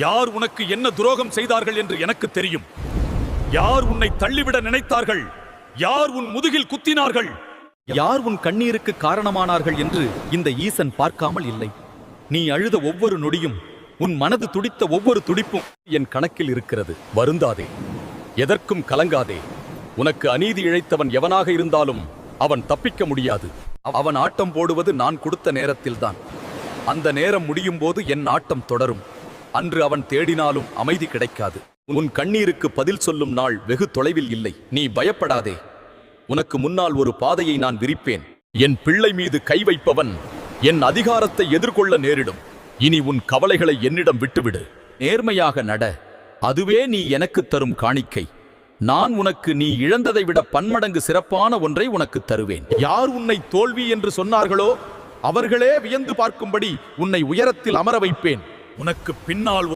யார் உனக்கு என்ன துரோகம் செய்தார்கள் என்று எனக்கு தெரியும். யார் உன்னை தள்ளிவிட நினைத்தார்கள், யார் உன் முதுகில் குத்தினார்கள், யார் உன் கண்ணீருக்கு காரணமானார்கள் என்று இந்த ஈசன் பார்க்காமல் இல்லை. நீ அழுத ஒவ்வொரு நொடியும், உன் மனது துடித்த ஒவ்வொரு துடிப்பும் என் கணக்கில் இருக்கிறது. வருந்தாதே, எதற்கும் கலங்காதே. உனக்கு அநீதி இழைத்தவன் எவனாக இருந்தாலும் அவன் தப்பிக்க முடியாது. அவன் ஆட்டம் போடுவது நான் கொடுத்த நேரத்தில்தான். அந்த நேரம் முடியும் போது என் ஆட்டம் தொடரும். அன்று அவன் தேடினாலும் அமைதி கிடைக்காது. உன் கண்ணீருக்கு பதில் சொல்லும் நாள் வெகு தொலைவில் இல்லை. நீ பயப்படாதே. உனக்கு முன்னால் ஒரு பாதையை நான் விரிப்பேன். என் பிள்ளை மீது கை வைப்பவன் என் அதிகாரத்தை எதிர்கொள்ள நேரிடும். இனி உன் கவலைகளை என்னிடம் விட்டுவிடு. நேர்மையாக நட. அதுவே நீ எனக்கு தரும் காணிக்கை. நான் உனக்கு நீ இழந்ததை விட பன்மடங்கு சிறப்பான ஒன்றை உனக்கு தருவேன். யார் உன்னை தோல்வி என்று சொன்னார்களோ அவர்களே வியந்து பார்க்கும்படி உன்னை உயரத்தில் அமர வைப்பேன். உனக்கு பின்னால்